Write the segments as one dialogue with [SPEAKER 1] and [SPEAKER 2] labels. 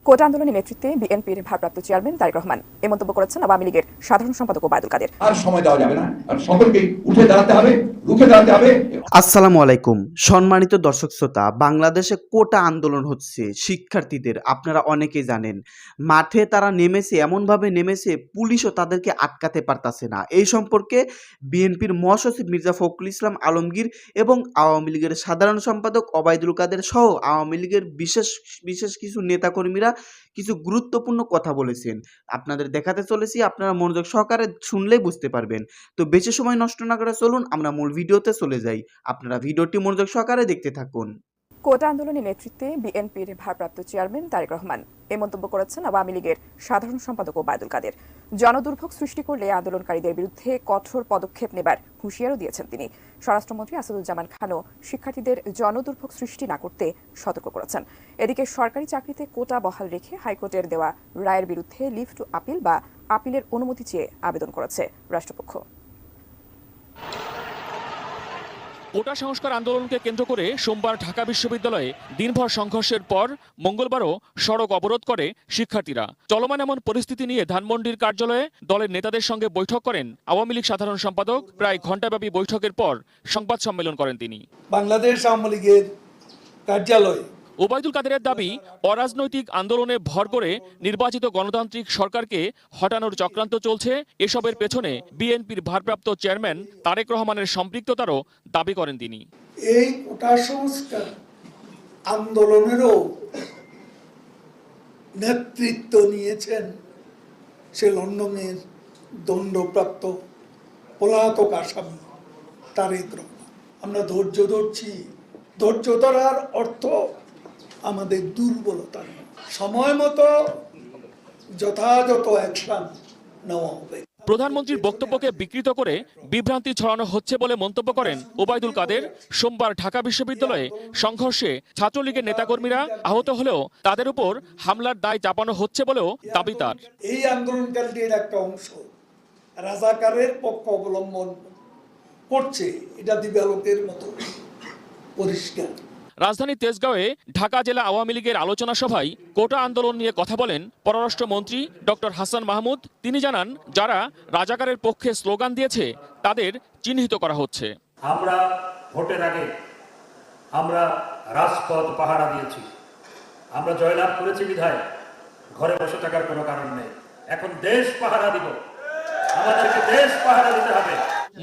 [SPEAKER 1] কোটা আন্দোলনের নেতৃত্বে বিএনপির ভারপ্রাপ্ত চেয়ারম্যান তারেক রহমান এ মন্তব্য করেছেন আওয়ামী লীগের সাধারণ সম্পাদক ওবায়দুল কাদের।
[SPEAKER 2] আর সময় দেওয়া যাবে না, আর সকলকে উঠে দাঁড়াতে হবে, রুখে দাঁড়াতে হবে।
[SPEAKER 3] আসসালামু আলাইকুম সম্মানিত দর্শক শ্রোতা, বাংলাদেশে কোটা আন্দোলন হচ্ছে শিক্ষার্থীদের, আপনারা অনেকেই জানেন। মাঠে তারা নেমেছে, এমনভাবে নেমেছে পুলিশও তাদেরকে আটকাতে পারতাছে না। এই সম্পর্কে বিএনপির মহাসচিব মির্জা ফখরুল ইসলাম আলমগীর এবং আওয়ামী লীগের সাধারণ সম্পাদক ওবায়দুল কাদের সহ আওয়ামী লীগের বিশেষ কিছু নেতাকর্মীরা কিছু গুরুত্বপূর্ণ কথা বলেছেন। আপনাদের দেখাতে চলেছি, আপনারা মনোযোগ সহকারে শুনলেই বুঝতে পারবেন। তো বেশি সময় নষ্ট না করে চলুন আমরা মূল ভিডিওতে চলে যাই। আপনারা ভিডিওটি মনোযোগ সহকারে দেখতে থাকুন।
[SPEAKER 1] কোটা আন্দোলনের নেতৃত্বে বিএনপির ভারপ্রাপ্ত চেয়ারম্যান তারেক রহমান এ মন্তব্য করেছেন আওয়ামী লীগের সাধারণ সম্পাদক ওবায়দুল কাদের। জনদুর্ভোগ সৃষ্টি করলে আন্দোলনকারীদের বিরুদ্ধে কঠোর পদক্ষেপ নেবার হুঁশিয়ারও দিয়েছেন তিনি। স্বরাষ্ট্রমন্ত্রী আসাদুজ্জামান খানও শিক্ষার্থীদের জনদুর্ভোগ সৃষ্টি না করতে সতর্ক করেছেন। এদিকে সরকারি চাকরিতে কোটা বহাল রেখে হাইকোর্টের দেওয়া রায়ের বিরুদ্ধে লিভ টু আপিল বা আপিলের অনুমতি চেয়ে আবেদন করেছে রাষ্ট্রপক্ষ।
[SPEAKER 4] কোটা সংস্কার আন্দোলনকে কেন্দ্র করে সোমবার ঢাকা বিশ্ববিদ্যালয়ে দিনভর সংঘর্ষের পর মঙ্গলবারও সড়ক অবরোধ করে শিক্ষার্থীরা। চলমান এমন পরিস্থিতি নিয়ে ধানমন্ডির কার্যালয়ে দলের নেতাদের সঙ্গে বৈঠক করেন আওয়ামী লীগ সাধারণ সম্পাদক। প্রায় ঘণ্টাব্যাপী বৈঠকের পর সংবাদ সম্মেলন করেন তিনি।
[SPEAKER 5] বাংলাদেশ আওয়ামী লীগের কার্যালয়
[SPEAKER 4] ওবায়দুল কাদেরের দাবি, অরাজনৈতিক আন্দোলনে ভর করে নির্বাচিত গণতান্ত্রিক সরকারকে হটানোর চক্রান্ত চলছে। এসবের পেছনে বিএনপির ভারপ্রাপ্ত চেয়ারম্যান তারেক রহমানের সম্পৃক্ততারও দাবি করেন তিনি।
[SPEAKER 5] এই কোটা সংস্কার আন্দোলনেরও নেতৃত্ব নিয়েছেন সে লন্ডনের দণ্ডপ্রাপ্ত পলাতক আসামি তারেক রহমান। আমরা ধৈর্য ধরছি, ধৈর্য ধরার অর্থ আমাদের দুর্বলতা নেই। সময় মতো যথাযথ অ্যাকশন নেওয়া হবে।
[SPEAKER 4] প্রধানমন্ত্রীর বক্তব্যকে বিকৃত করে বিভ্রান্তি ছড়ানো হচ্ছে বলে মন্তব্য করেন ওবায়দুল কাদের। সোমবার ঢাকা বিশ্ববিদ্যালয়ে সংঘর্ষে ছাত্রলীগের নেতাকর্মীরা আহত হলেও তাদের উপর হামলার দায় চাপানো হচ্ছে বলেও দাবি তার।
[SPEAKER 5] এই আন্দোলনকারীদের একটা অংশ রাজাকারের পক্ষ অবলম্বন করছে, এটা দিবালোকের মতো পরিষ্কার।
[SPEAKER 4] রাজধানী তেজগাঁওয়ে ঢাকা জেলা আওয়ামী লীগের আলোচনা সভায় কোটা আন্দোলন নিয়ে কথা বলেন পররাষ্ট্রমন্ত্রী ডক্টর হাসান মাহমুদ। তিনি জানান, যারা রাজাকারের পক্ষে স্লোগান দিয়েছে তাদের চিহ্নিত করা হচ্ছে।
[SPEAKER 6] আমরা ভোটের আগে আমরা রাজপথ পাহারা দিয়েছি, আমরা জয়লাভ করেছি বিধায় ঘরে বসে থাকার কোনো কারণ নেই। এখন দেশ পাহারা দিব, আমাদেরকে দেশ পাহারা দিতে হবে।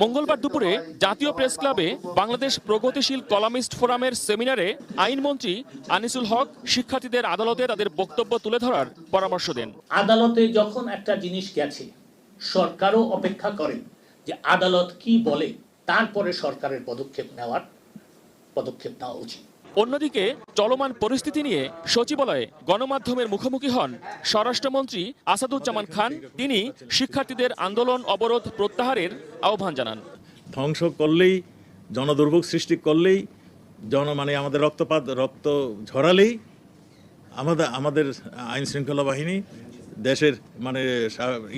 [SPEAKER 4] মঙ্গলবার দুপুরে জাতীয় প্রেস ক্লাবে বাংলাদেশ প্রগতিশীল কলামিস্ট ফোরামের সেমিনারে আইনমন্ত্রী আনিসুল হক শিক্ষার্থীদের আদালতে তাদের বক্তব্য তুলে ধরার পরামর্শ দেন।
[SPEAKER 7] আদালতে যখন একটা জিনিস গেছে, সরকারও অপেক্ষা করে যে আদালত কি বলে, তারপরে সরকারের পদক্ষেপ নেওয়া উচিত।
[SPEAKER 4] অন্যদিকে চলমান পরিস্থিতি নিয়ে সচিবালয়ে গণমাধ্যমের মুখোমুখি হন স্বরাষ্ট্রমন্ত্রী আসাদুজ্জামান খান। তিনি শিক্ষার্থীদের আন্দোলন অবরোধ প্রত্যাহারের আহ্বান জানান।
[SPEAKER 8] ধ্বংস করলেই, জনদুর্ভোগ সৃষ্টি করলেই, আমাদের রক্ত ঝরালেই আমাদের আইন শৃঙ্খলা বাহিনী দেশের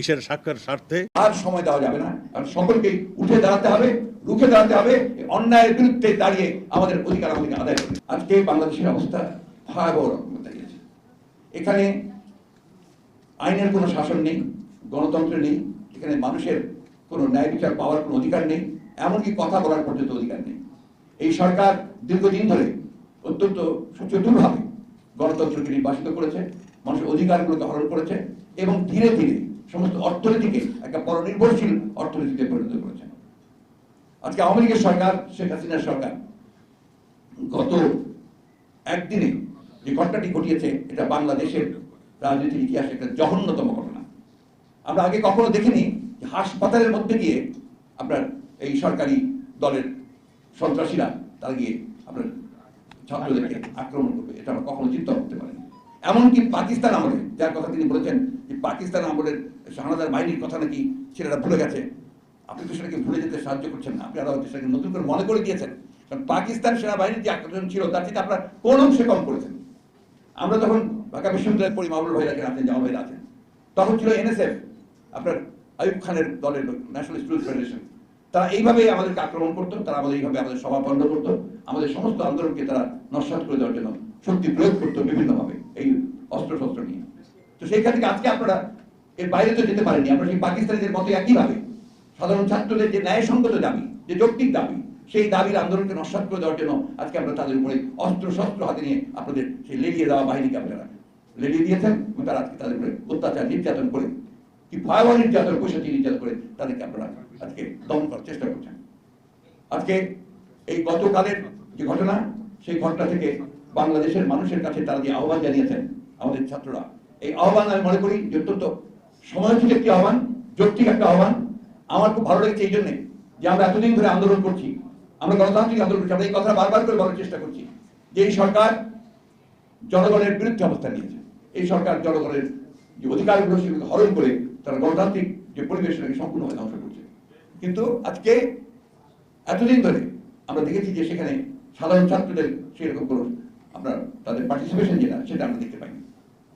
[SPEAKER 8] ইসের স্বার্থে
[SPEAKER 2] আর সময় দেওয়া যাবে না, আর সকলকে উঠে দাঁড়াতে হবে, রুখে দাঁড়াতে হবে। অন্যায়ের বিরুদ্ধে দাঁড়িয়ে আমাদের অধিকার আমাদেরকে আদায় করবে। আজকে বাংলাদেশের অবস্থা ভয়াবহ রকমের দাঁড়িয়েছে। এখানে আইনের কোনো শাসন নেই, গণতন্ত্র নেই, এখানে মানুষের কোনো ন্যায় বিচার পাওয়ার কোনো অধিকার নেই, এমনকি কথা বলার পর্যন্ত অধিকার নেই। এই সরকার দীর্ঘদিন ধরে অত্যন্ত সুচতুরভাবে গণতন্ত্রকে নির্বাসিত করেছে, মানুষের অধিকারগুলোকে হরণ করেছে এবং ধীরে ধীরে সমস্ত অর্থনীতিকে একটা পরনির্ভরশীল অর্থনীতিতে পরিণত করেছে। আজকে আওয়ামী লীগের সরকার, শেখ হাসিনার সরকার গত একদিনে যে ঘটনাটি ঘটিয়েছে, এটা বাংলাদেশের রাজনীতির ইতিহাসে একটা জঘন্যতম ঘটনা। আমরা আগে কখনো দেখিনি যে হাসপাতালের মধ্যে গিয়ে আপনার এই সরকারি দলের সন্ত্রাসীরা তারা গিয়ে আপনার ছাত্রদেরকে আক্রমণ করবে, এটা আমরা কখনো চিন্তা করতে পারিনি। এমনকি পাকিস্তান আমলে, যার কথা তিনি বলেছেন যে পাকিস্তান আমলের হানাদার বাহিনীর কথা নাকি ছেলেরা ভুলে গেছে, আপনি তো সেটাকে ভুলে যেতে সাহায্য করছেন না, আপনি আরো সেটাকে নতুন করে মনে করে দিয়েছেন। কারণ পাকিস্তান সেনাবাহিনীর যে আক্রমণ ছিল তার চেয়ে আপনারা কোন অংশে কম করেছেন। আমরা যখন ঢাকা বিশ্ববিদ্যালয়ের পরি মামুনুল ভাইরা আছেন, জামা ভাইরা আছেন, তখন ছিল NSF, আপনার আইয়ুব খানের দলের ন্যাশনাল স্টুডেন্ট ফেডারেশন। তারা এইভাবে আমাদেরকে আক্রমণ করতো, তারা এইভাবে আমাদের সভা বন্ধ করতো, আমাদের সমস্ত আন্দোলনকে তারা নস্যাৎ করে দেওয়ার জন্য শক্তি প্রয়োগ করতো বিভিন্নভাবে। এই অস্ত্রশস্ত্র নিয়ে। তো সেইখান থেকে আজকে আপনারা এর বাইরে তো যেতে পারেননি। আমরা সেই পাকিস্তানিদের মতো একইভাবে সাধারণ ছাত্রদের যে ন্যায়সঙ্গত দাবি, যে যৌক্তিক দাবি, সেই দাবির আন্দোলনকে নস্যাৎ করে দেওয়ার জন্য আজকে আমরা তাদের উপরে অস্ত্র শস্ত্র হাতে নিয়ে আপনাদের সেই লেলিয়ে দেওয়া বাহিনীকে আপনারা লেলিয়ে দিয়েছেন এবং তারা আজকে তাদের উপরে অত্যাচার নির্যাতন করে, কি ভয়াবহ নির্যাতন, পৈশাচিক নির্যাতন করে তাদেরকে আপনারা আজকে দমন করার চেষ্টা করছেন। আজকে এই গতকালের যে ঘটনা, সেই ঘটনা থেকে বাংলাদেশের মানুষের কাছে তারা যে আহ্বান জানিয়েছেন আমাদের ছাত্ররা, এই আহ্বান আমি মনে করি যে অত্যন্ত সময়োচিত একটি আহ্বান, যৌক্তিক একটা আহ্বান। আমার খুব ভালো লেগেছে এই জন্যে যে আমরা এতদিন ধরে আন্দোলন করছি, আমরা গণতান্ত্রিক আন্দোলন করছি, আমরা এই কথা বারবার করে বলার চেষ্টা করছি যে এই সরকার জনগণের বিরুদ্ধে অবস্থান নিয়েছে। এই সরকার জনগণের যে অধিকারগুলো সেগুলো হরণ করে তারা গণতান্ত্রিক যে পরিবেশটাকে সম্পূর্ণভাবে ধ্বংস করছে। কিন্তু আজকে এতদিন ধরে আমরা দেখেছি যে সেখানে সাধারণ ছাত্রদের সেরকম কোনো আপনার তাদের পার্টিসিপেশন যেটা, সেটা আমরা দেখতে পাইনি।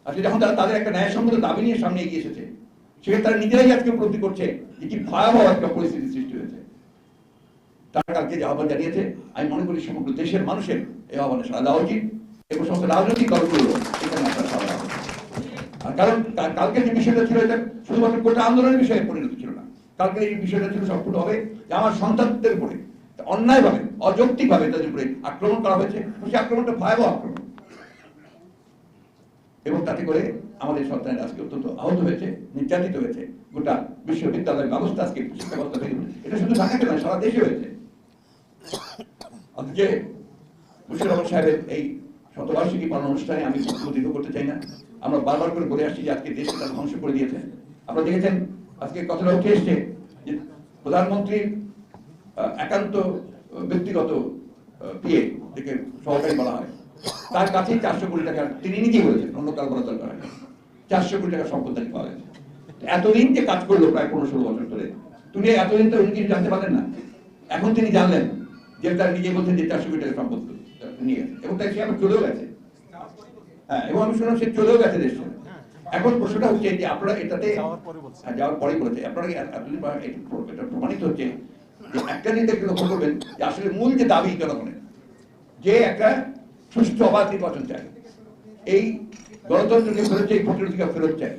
[SPEAKER 2] আজকে যখন তারা তাদের একটা ন্যায়সঙ্গত দাবি নিয়ে সামনে এগিয়ে এসেছে, সেখানে তারা নিজেরাই আজকে উপলব্ধি করছে যে কি ভয়াবহ একটা পরিস্থিতি সৃষ্টি হয়েছে। তারা কালকে যে আহ্বান জানিয়েছে, আমি মনে করি সমগ্র দেশের মানুষের এই আহ্বানে সাড়া দেওয়া উচিত এবং সমস্ত রাজনৈতিক দলগুলো এখানে আপনার সাড়া দেওয়া উচিত। আর কারণ কালকে যে বিষয়টা ছিল, এটা শুধুমাত্র গোটা আন্দোলনের বিষয়ে পরিণত ছিল না। কালকে এই বিষয়টা ছিল সম্পূর্ণভাবে যে আমার সন্তানদের উপরে অন্যায়ভাবে, অযৌক্তিকভাবে তাদের উপরে আক্রমণ করা হয়েছে। সেই আক্রমণটা ভয়াবহ আক্রমণ, এবং তাতে করে আমাদের সন্তানের আজকে অত্যন্ত আহত হয়েছে, নির্যাতিত হয়েছে। গোটা বিশ্ববিদ্যালয় ব্যবস্থা আজকে শিক্ষা ব্যবস্থা থেকে, এটা শুধু ঢাকাতে নয়, সারা দেশে হয়েছে। আজকে মুশারফ রহমান সাহেবের এই শতবার্ষিকী পালন অনুষ্ঠানে আমি দীর্ঘ করতে চাই না। আমরা বারবার করে বলে আসছি যে আজকে দেশকে তারা ধ্বংস করে দিয়েছে। আপনারা দেখেছেন আজকে কথাটা উঠে এসছে যে প্রধানমন্ত্রীর একান্ত ব্যক্তিগত পিএ থেকে সহকারী বলা হয়, তার কাছেই 400 কোটি টাকা, তিনি নিজেই বলেছেন, অন্য কারো বলা দরকার হয়, 400 কোটি টাকা সম্পদ তাকে পাওয়া গেছে। এতদিন যে কাজ করলো প্রায় 15-16 বছর ধরে, তিনি এতদিন তো উনি কিছু জানতে পারলেন না। এখন তিনি জানলেন যে তার নিজে বলছেন যে 400 কোটি টাকা সম্পদ নিয়ে গেছে, এবং তাই সে আবার চলেও গেছে। হ্যাঁ, এবং আমি শুনলাম সে চলেও গেছে দেশ। এখন প্রশ্নটা হচ্ছে যে আপনারা এটাতে যাওয়ার পরে বলেছে, আপনারা এতদিন এটা প্রমাণিত হচ্ছে যে একটা জিনিস একটু লক্ষ্য করবেন যে আসলে মূল যে দাবি জনগণের, যে একটা সুষ্ঠু অবাধ নির্বাচন চাই, এই গণতন্ত্রকে ফেরত চাই, ভোটের অধিকার ফেরত চাই,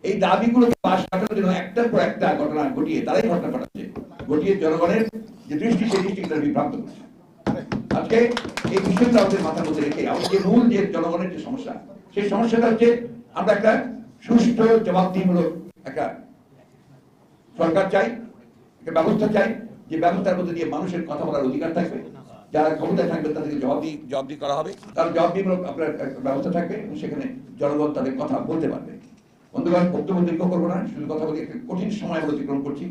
[SPEAKER 2] এই দাবিগুলোকে পাশ কাটানোর জন্য একটার পর একটা ঘটনা ঘটিয়ে, তারাই ঘটনা ঘটাচ্ছে, ঘটিয়ে জনগণের যে দৃষ্টি, সেই দৃষ্টিকে তারা বিভ্রান্ত করছে। আজকে এই বিষয়টা আমাদের মাথার মধ্যে রেখে আমাদের যে মূল যে জনগণের যে সমস্যা, সেই সমস্যাটা হচ্ছে আমরা একটা সুষ্ঠু জবাবদিহিমূলক একটা সরকার চাই, একটা ব্যবস্থা চাই, যে ব্যবস্থার মধ্যে দিয়ে মানুষের কথা বলার অধিকার থাকবে, যারা ক্ষমতায় থাকবে তাদেরকে জবাবদিহি করা হবে, তার জবাবদিহিমূলক আপনার ব্যবস্থা থাকবে এবং সেখানে জনগণ তাদের কথা বলতে পারবে। বন্ধুগণ, বক্তব্য দীর্ঘ করবো না, শুধু কথা বলি, একটা কঠিন সময় আমরা অতিক্রম করছি।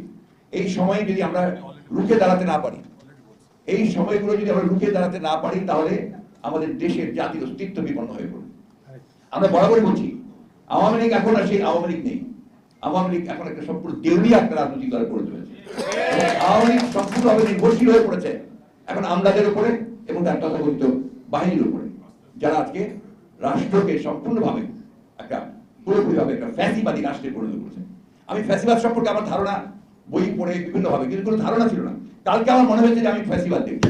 [SPEAKER 2] এই সময় যদি আমরা রুখে দাঁড়াতে না পারি, এই সময়গুলো যদি আমরা রুখে দাঁড়াতে না পারি, তাহলে আমাদের দেশের জাতির অস্তিত্ব বিপন্ন হয়ে পড়বে। আমরা বরাবরই বলছি, আওয়ামী লীগ এখন আর সেই আওয়ামী লীগ নেই। আওয়ামী লীগ এখন একটা সম্পূর্ণ দেউলিয়া একটা রাজনৈতিক দলে পরিণত হয়েছে। আওয়ামী লীগ সম্পূর্ণভাবে নির্ভরশীল হয়ে পড়েছে এখন আমলাদের উপরে এবং তার তথাকথিত বাহিনীর উপরে, যারা আজকে রাষ্ট্রকে সম্পূর্ণভাবে একটা পুরোপুরিভাবে একটা ফ্যাসিবাদী রাষ্ট্রে পরিণত করেছে। আমি ফ্যাসিবাদ সম্পর্কে আমার ধারণা বই পড়ে বিভিন্নভাবে, কিন্তু কোনো ধারণা ছিল না। কালকে আমার মনে হয়েছে যে আমি ফ্যাসিবাদ দেখি,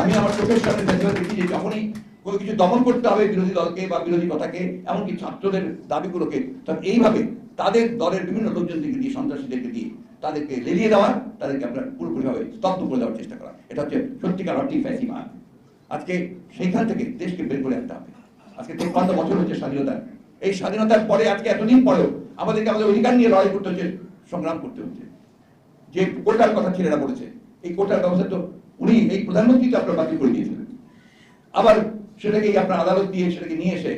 [SPEAKER 2] আমি আমার চোখের সামনে ফ্যাসিবাদ দেখি, যে যখনই কোনো কিছু দমন করতে হবে বিরোধী দলকে বা বিরোধী কথাকে, এমনকি ছাত্রদের দাবিগুলোকে, তখন এইভাবে তাদের দলের বিভিন্ন লোকজনদেরকে দিয়ে, সন্ত্রাসীদেরকে দিয়ে তাদেরকে লেলিয়ে দেওয়া, তাদেরকে আপনার পুরোপুরিভাবে স্তব্ধ করে দেওয়ার চেষ্টা করা, এটা হচ্ছে সত্যিকার অর্থেই ফ্যাসিবাদ। আজকে সেইখান থেকে দেশকে বের করে আনতে হবে। আজকে 53 বছর হচ্ছে স্বাধীনতা, এই স্বাধীনতার পরে আজকে এতদিন পরেও আমাদেরকে আমাদের অধিকার নিয়ে লড়াই করতে হচ্ছে, সংগ্রাম করতে হচ্ছে। যে কোটার কথা ছেলেরা বলেছে, এই কোটার ব্যবস্থা তো উনি এই প্রধানমন্ত্রী তো আপনার বাতিল করে দিয়েছিলেন, আবার সেটাকে আপনার আদালত দিয়ে সেটাকে নিয়ে এসে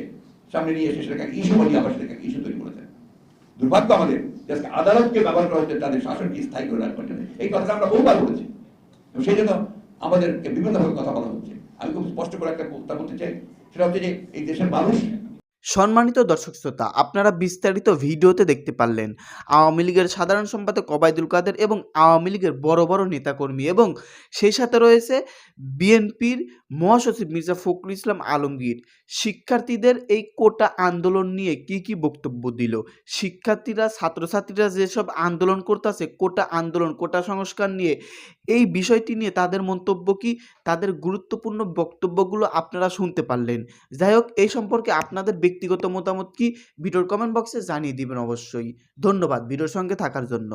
[SPEAKER 2] সামনে নিয়ে এসে সেটাকে ইস্যু বানিয়ে আবার সেটাকে ইস্যু তৈরি করেছেন। দুর্ভাগ্য আমাদের আজকে আদালতকে ব্যবহার করা হচ্ছে তাদের শাসনকে স্থায়ী করে রাখবার জন্য। এই কথাটা আমরা বহুবার বলেছি এবং সেই জন্য আমাদেরকে বিভিন্নভাবে কথা বলা হচ্ছে। আমি খুব স্পষ্ট করে একটা কথা বলতে চাই, সেটা হচ্ছে যে এই দেশের মানুষ।
[SPEAKER 3] সম্মানিত দর্শক শ্রোতা, আপনারা বিস্তারিত ভিডিওতে দেখতে পারলেন আওয়ামী লীগের সাধারণ সম্পাদক ওবায়দুল কাদের এবং আওয়ামী লীগের বড় বড় নেতাকর্মী, এবং সেই সাথে রয়েছে বিএনপির মহাসচিব মির্জা ফখরুল ইসলাম আলমগীর। শিক্ষার্থীদের এই কোটা আন্দোলন নিয়ে কি বক্তব্য দিল, শিক্ষার্থীরা, ছাত্রছাত্রীরা যেসব আন্দোলন করতেছে, কোটা আন্দোলন, কোটা সংস্কার নিয়ে, এই বিষয়টি নিয়ে তাদের মন্তব্য কি, তাদের গুরুত্বপূর্ণ বক্তব্যগুলো আপনারা শুনতে পারলেন। যাই হোক, এই সম্পর্কে আপনাদের ব্যক্তিগত মতামত কি ভিডিওর কমেন্ট বক্সে জানিয়ে দিবেন অবশ্যই। ধন্যবাদ ভিডিওর সঙ্গে থাকার জন্য।